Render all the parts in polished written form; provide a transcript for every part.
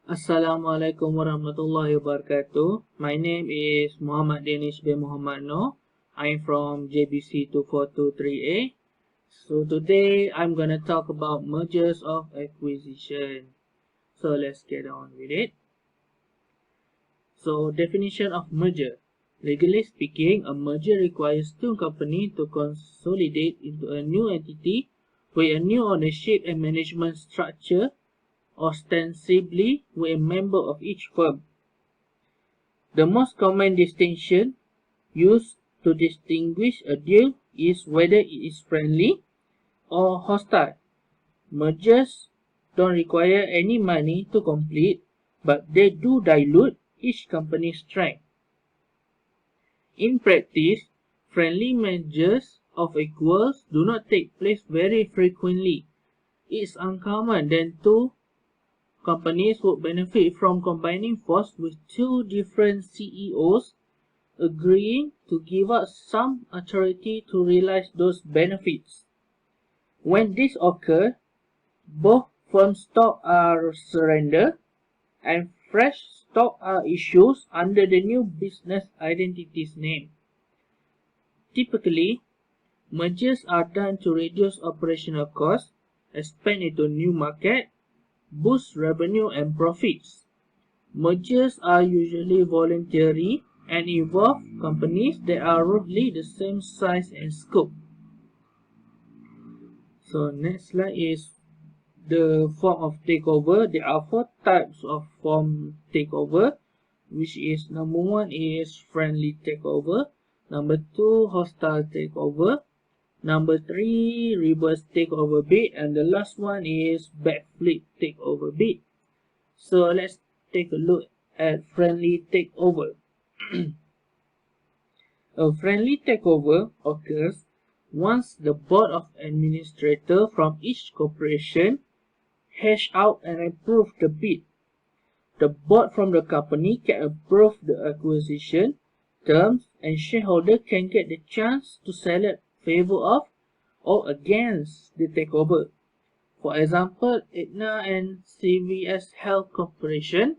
Assalamualaikum warahmatullahi wabarakatuh. My name is Muhammad Danish bin Muhammad Noor. I'm from JBC 2423A. So today I'm gonna talk about mergers of acquisition. So let's get on with it. So definition of merger. Legally speaking, a merger requires two companies to consolidate into a new entity with a new ownership and management structure, ostensibly with a member of each firm. The most common distinction used to distinguish a deal is whether it is friendly or hostile. Mergers don't require any money to complete, but they do dilute each company's strength. In practice, friendly mergers of equals do not take place very frequently. It's uncommon that two companies would benefit from combining forces with two different CEOs agreeing to give up some authority to realize those benefits. When this occurs, both firms' stock are surrendered and fresh stock are issued under the new business identity's name. Typically, mergers are done to reduce operational costs, expand into new market, boost revenue and profits. Mergers are usually voluntary and involve companies that are roughly the same size and scope. So next slide is the form of takeover. There are four types of form takeover, which is number one is friendly takeover, number two hostile takeover, number three reverse takeover bid, and the last one is backflip takeover bid. So let's take a look at friendly takeover. A friendly takeover occurs once the board of administrators from each corporation hash out and approve the bid. The board from the company can approve the acquisition terms and shareholders can get the chance to select favor of or against the takeover. For example, Aetna and CVS Health Corporation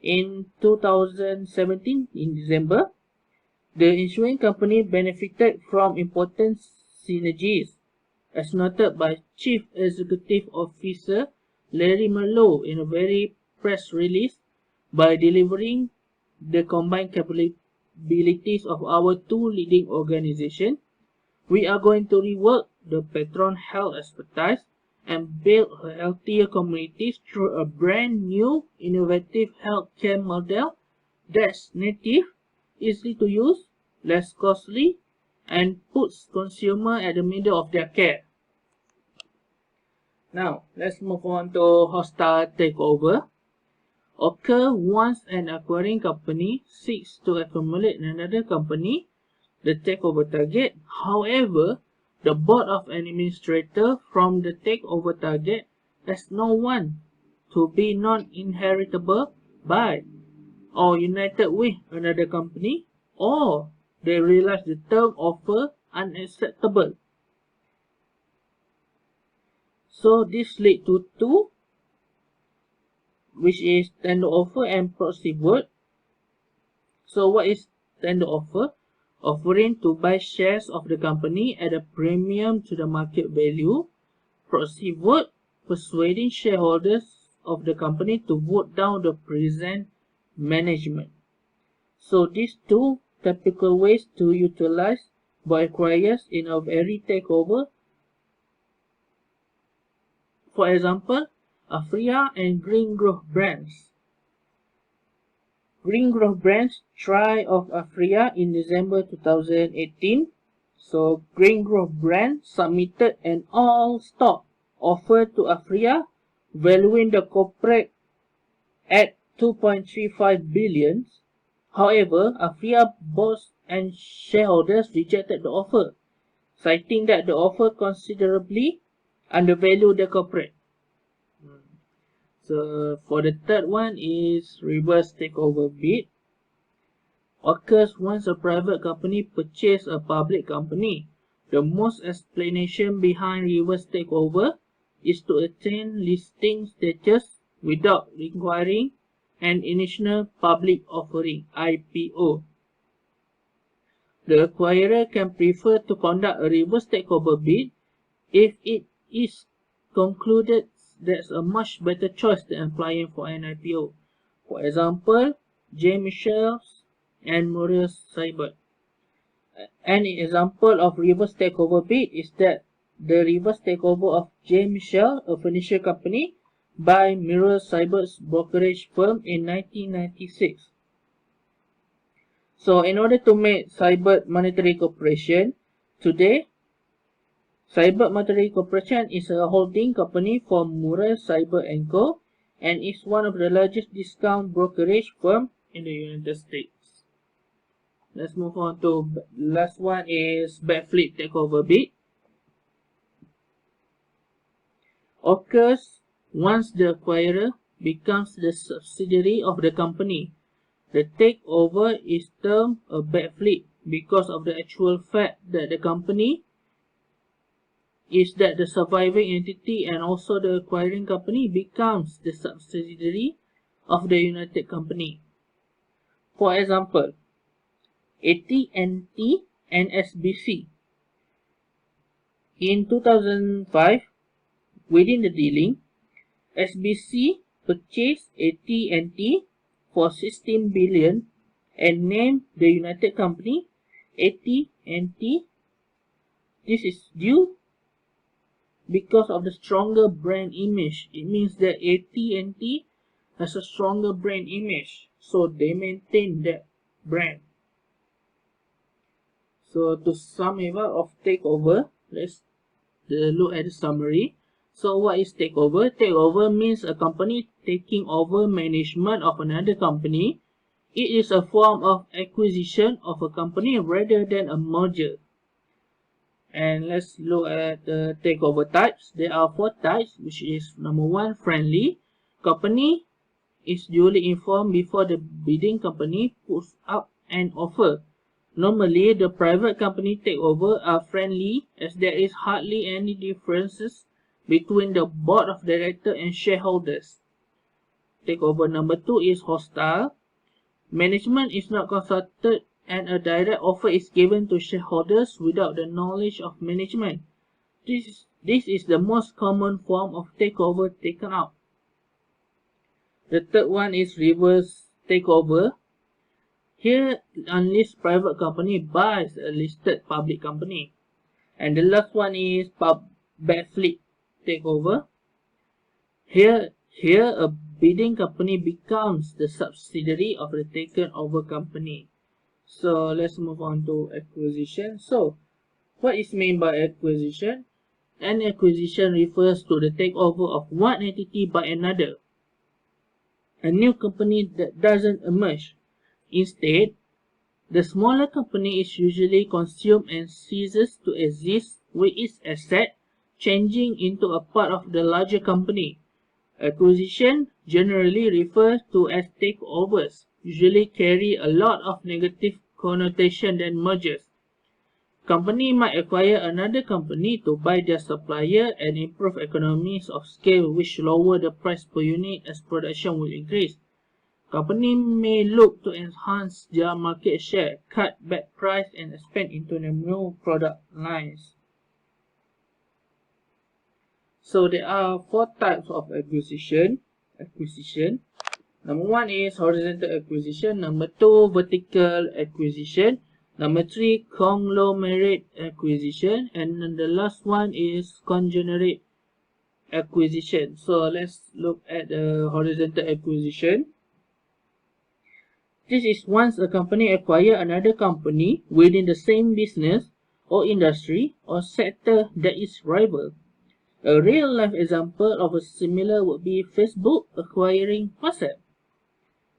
in 2017 in December, the insurance company benefited from important synergies, as noted by Chief Executive Officer Larry Merlo in a very press release. By delivering the combined capabilities of our two leading organizations, we are going to rework the patron health expertise and build a healthier community through a brand new innovative healthcare model that's native, easy to use, less costly, and puts consumers at the middle of their care. Now, let's move on to hostile takeover. Occur once an acquiring company seeks to accumulate another company, the takeover target. However, the board of administrators from the takeover target has no one to be non-inheritable by or united with another company, or they realize the term offer unacceptable. So this lead to two, which is tender offer and proxy vote. So what is tender offer? Offering to buy shares of the company at a premium to the market value. Proxy vote, persuading shareholders of the company to vote down the present management. So these two typical ways to utilize by acquirers in a very takeover. For example, Afria and Green Growth brands. Green Growth brands try of Afria in December 2018. So Green Growth brand submitted an all-stock offer to Afria, valuing the corporate at 2.35 billion. However, Afria boss and shareholders rejected the offer, citing that the offer considerably undervalued the corporate. So for the third one is reverse takeover bid. Occurs once a private company purchases a public company. The most explanation behind reverse takeover is to attain listing status without requiring an initial public offering (IPO). The acquirer can prefer to conduct a reverse takeover bid if it is concluded there's a much better choice than applying for an IPO. For example, J. Michels and Maurice Seibert. An example of reverse takeover bid is that the reverse takeover of J. Michel, a furniture company, by Maurice Seibert's brokerage firm in 1996. So, in order to make Seibert Monetary Corporation, today, Seibert Monetary Corporation is a holding company for Maurice Seibert & Co. and is one of the largest discount brokerage firms in the United States. Let's move on to last one is backflip takeover bid. Occurs once the acquirer becomes the subsidiary of the company. The takeover is termed a backflip because of the actual fact that the company is that the surviving entity and also the acquiring company becomes the subsidiary of the united company. For example, AT&T and SBC. In 2005, within the dealing, SBC purchased AT&T for $16 billion and named the united company AT&T. This is due because of the stronger brand image. It means that AT&T has a stronger brand image, so they maintain that brand. So to sum it up of takeover, let's look at the summary. So what is takeover? Takeover means a company taking over management of another company. It is a form of acquisition of a company rather than a merger. And let's look at the takeover types. There are 4 types, which is number 1, friendly. Company is duly informed before the bidding company puts up an offer. Normally, the private company takeover are friendly as there is hardly any differences between the board of directors and shareholders. Takeover number 2 is hostile. Management is not consulted and a direct offer is given to shareholders without the knowledge of management. This is the most common form of takeover taken out. The third one is reverse takeover. Here, unlisted private company buys a listed public company. And the last one is backflip takeover. Here a bidding company becomes the subsidiary of the taken over company. So let's move on to acquisition. So what is meant by acquisition? An acquisition refers to the takeover of one entity by another. A new company that doesn't emerge. Instead, the smaller company is usually consumed and ceases to exist with its asset changing into a part of the larger company. Acquisition generally referred to as takeovers, usually carry a lot of negative connotation than mergers. Company might acquire another company to buy their supplier and improve economies of scale, which lower the price per unit as production will increase. Company may look to enhance their market share, cut back price, and expand into new product lines. So there are 4 types of acquisition. Number 1 is horizontal acquisition. Number 2, vertical acquisition. Number 3, conglomerate acquisition. And then the last one is conglomerate acquisition. So let's look at the horizontal acquisition. This is once a company acquires another company within the same business or industry or sector that is rival. A real-life example of a similar would be Facebook acquiring WhatsApp.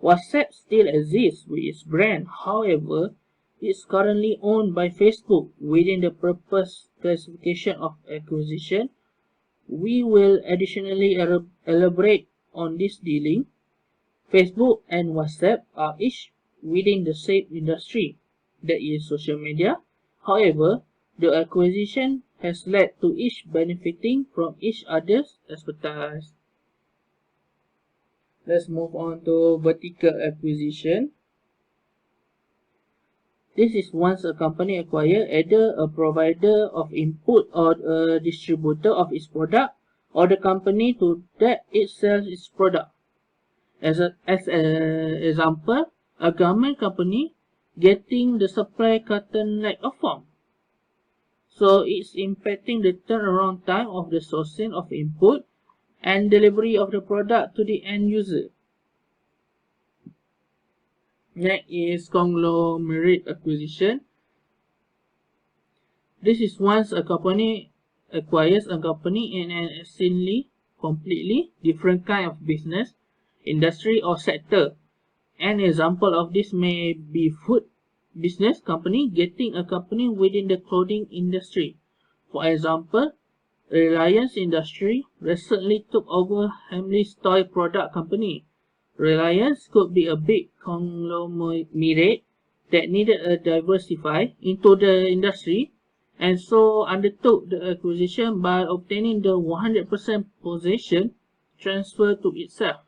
WhatsApp still exists with its brand, however, it's currently owned by Facebook. Within the purpose classification of acquisition, we will additionally elaborate on this dealing. Facebook and WhatsApp are each within the same industry, that is social media. However, the acquisition has led to each benefiting from each other's expertise. Let's move on to vertical acquisition. This is once a company acquires either a provider of input or a distributor of its product, or the company to that it sells its product. As an example, a garment company getting the supply cotton like a farm. So it's impacting the turnaround time of the sourcing of input and delivery of the product to the end user. Next is conglomerate acquisition. This is once a company acquires a company in an extremely completely different kind of business, industry or sector. An example of this may be food business company getting a company within the clothing industry. For example, Reliance Industry recently took over Hamleys toy product company. Reliance could be a big conglomerate that needed a diversify into the industry and so undertook the acquisition by obtaining the 100% possession transfer to itself.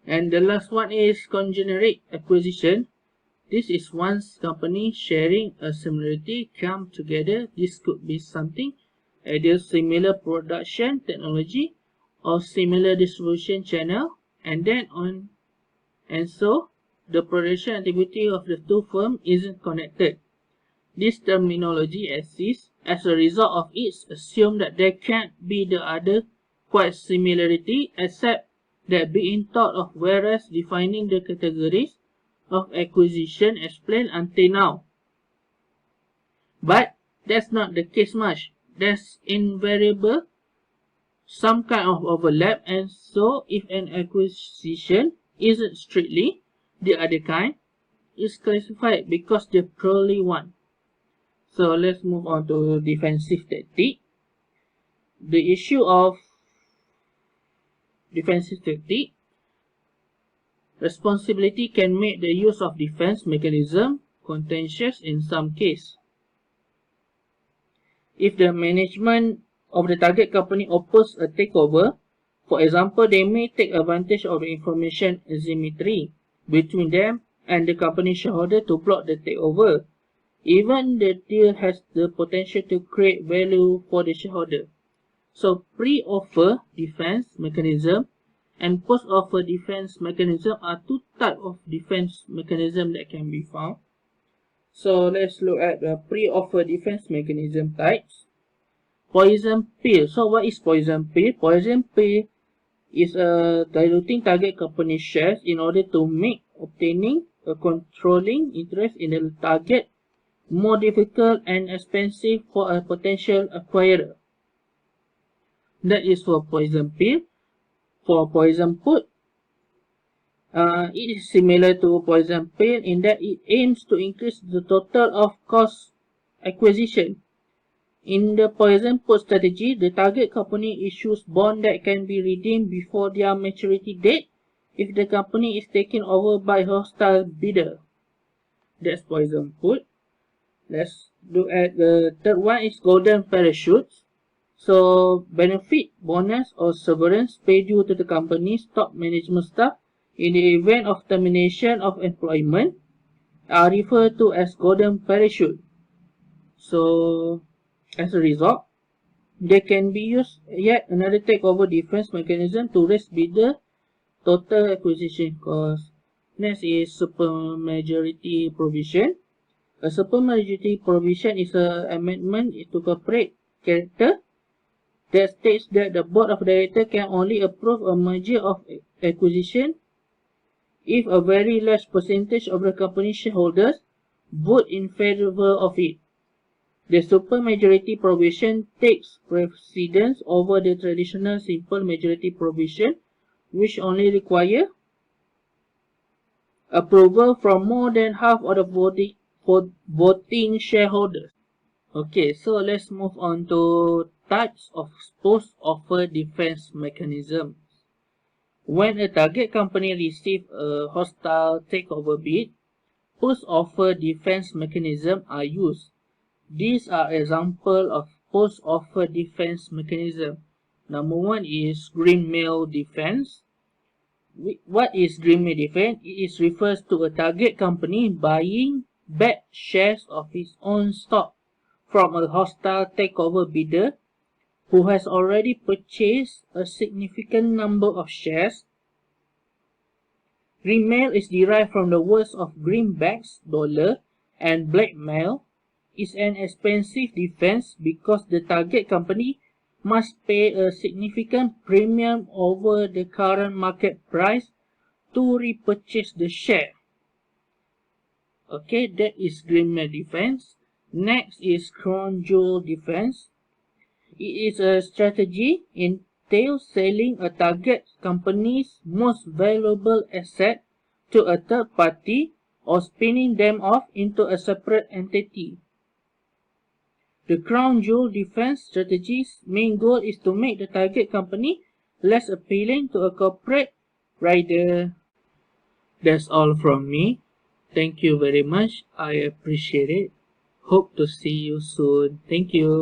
And the last one is conglomerate acquisition. This is once company sharing a similarity come together. This could be something either similar production technology or similar distribution channel, and so the production activity of the two firms isn't connected. This terminology exists as a result of it assume that there can't be the other quite similarity except that being thought of, whereas defining the categories of acquisition explained until now. But that's not the case much. There's invariable some kind of overlap, and so if an acquisition isn't strictly the other kind, it's classified because they're purely one. So let's move on to defensive tactic. The issue of defensive tactic. Responsibility can make the use of defense mechanism contentious in some case. If the management of the target company opposes a takeover, for example, they may take advantage of the information asymmetry between them and the company shareholder to block the takeover, even the deal has the potential to create value for the shareholder. So pre-offer defense mechanism and post-offer defense mechanism are two types of defense mechanism that can be found. So let's look at the pre-offer defense mechanism types. Poison pill. So what is poison pill? Poison pill is diluting target company shares in order to make obtaining a controlling interest in the target more difficult and expensive for a potential acquirer. That is for poison pill. For poison put, it is similar to poison pill in that it aims to increase the total of cost acquisition. In the poison put strategy, the target company issues bonds that can be redeemed before their maturity date if the company is taken over by a hostile bidder. That's poison put. Let's look at the third one is golden parachutes. So benefit, bonus or severance paid due to the company's top management staff in the event of termination of employment are referred to as golden parachute. So as a result, they can be used yet another takeover defense mechanism to raise bidder total acquisition cost. Next is supermajority provision. A supermajority provision is an amendment to corporate character that states that the board of directors can only approve a merger of acquisition if a very large percentage of the company's shareholders vote in favor of it. The supermajority provision takes precedence over the traditional simple majority provision, which only require approval from more than half of the voting shareholders. Okay, so let's move on to types of post-offer defense mechanisms. When a target company receives a hostile takeover bid, post-offer defense mechanisms are used. These are examples of post-offer defense mechanisms. Number one is green mail defense. What is green mail defense? It refers to a target company buying back shares of its own stock from a hostile takeover bidder who has already purchased a significant number of shares. Greenmail is derived from the words of greenbacks, dollar, and blackmail. Is an expensive defense because the target company must pay a significant premium over the current market price to repurchase the share. Okay, that is greenmail defense. Next is crown jewel defense. It is a strategy entails selling a target company's most valuable asset to a third party or spinning them off into a separate entity. The crown jewel defense strategy's main goal is to make the target company less appealing to a corporate rider. That's all from me. Thank you very much. I appreciate it. Hope to see you soon. Thank you.